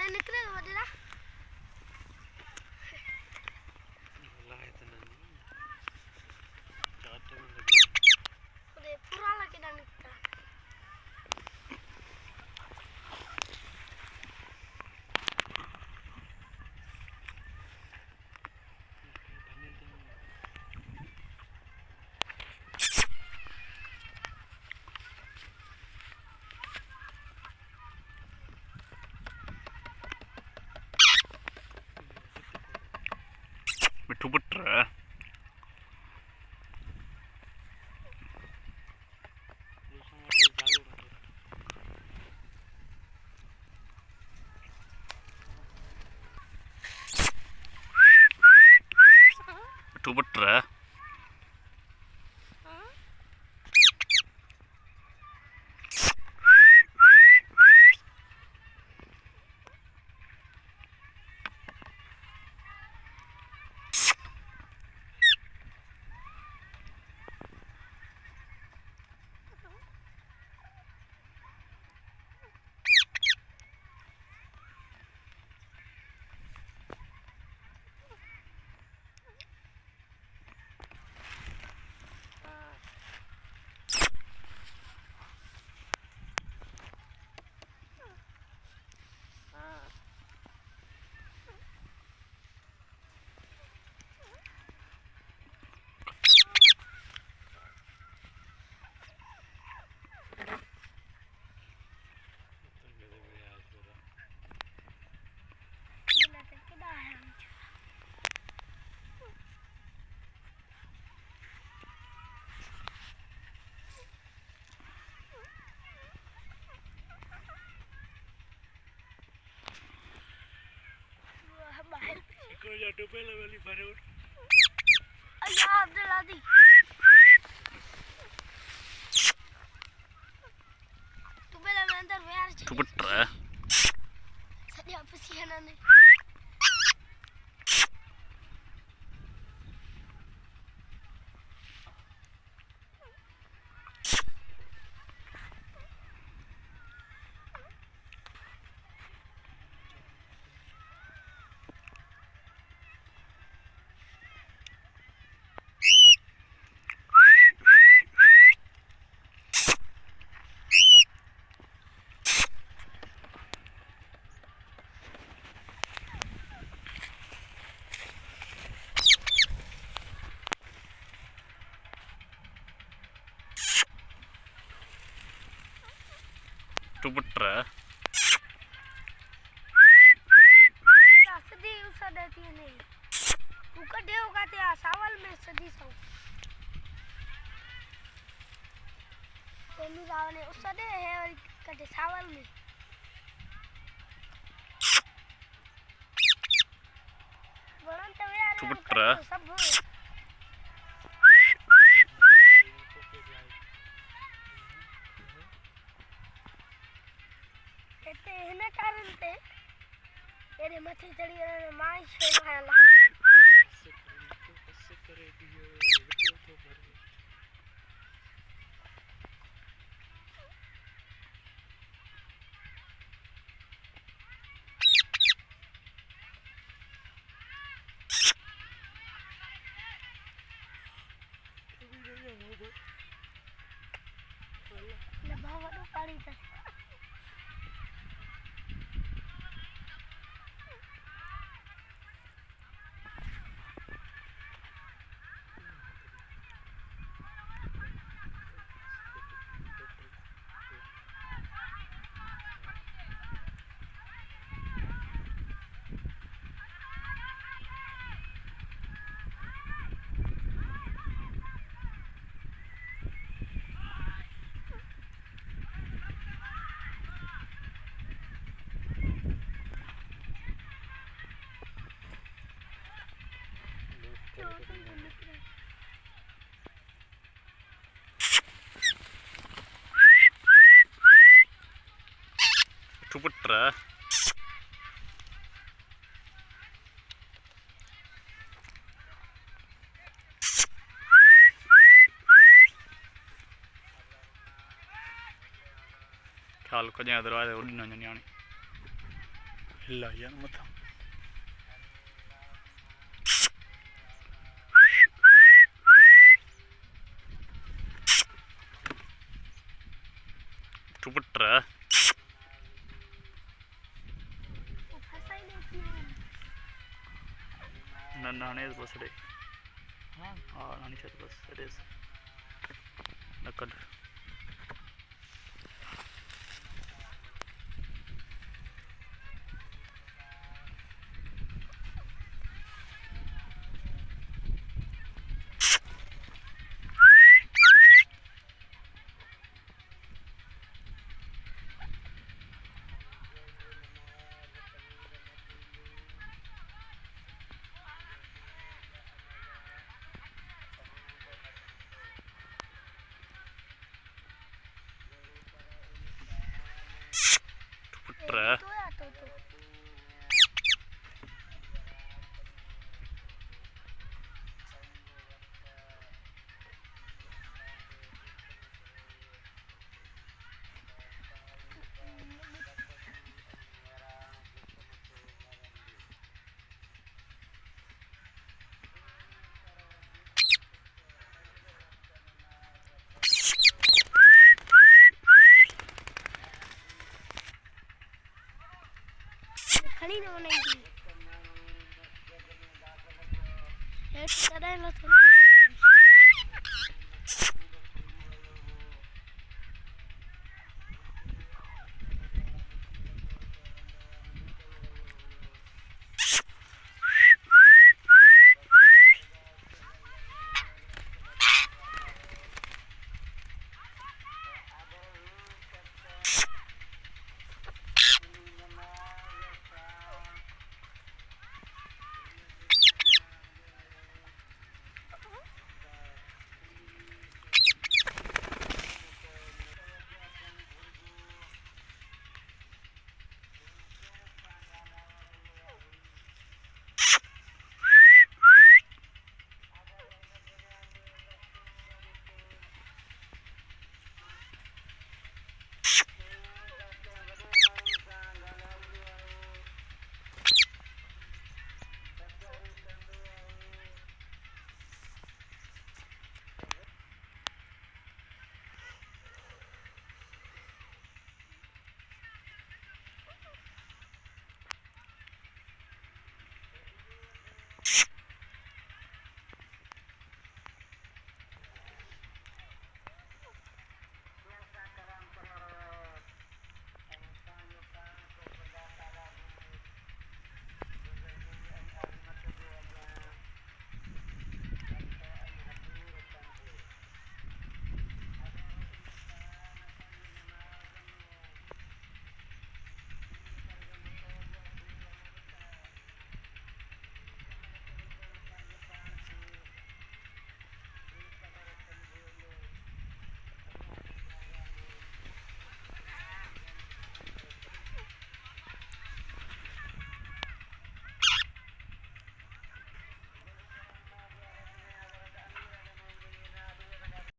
पानी निकले तो वडेरा अल्लाह इतना नहीं चाट में लगे ओदे पूरा लगे ना निकता मिठू पुत्र मिठू पुत्र कोई जाटो पहले वाली भरे उठ अल्लाह अब्दुल्ला दी तू पहले मैं अंदर यार मिठू पुत्र सदिया पसीना ने मिठू पुत्र सदी उसा देती है नहीं तू कड़े होगा ते सावल में सदी सौ तेनू रावने उसा दे है और कड़े सावल में बड़न तो यार मिठू पुत्र सब कहते हैं ना कारण ते तेरे मथे चढ़ी और माई से खाया ला ऐसे करे दियो वीडियो तो भर ना बाबा तो पानी था मिठू पुत्र ख्याल को दरवाजे उड़ना नहीं ಇಲ್ಲ ಏನು ಮತ್ತೆ ಬಿಟ್ಬಿಟ್ರೆ ನನ್ನ ಹಣೆಯ ಬಸ್ಡೆ ಹಾಂ ನಾನಿ ಚತ್ ಬಸ್ ಇಟ್ ಈಸ್ ನಕ್ಕಲ್ ಬಿಟ್ರೆ खड़ी ना बनाई थी हेड करा है ना थोड़ा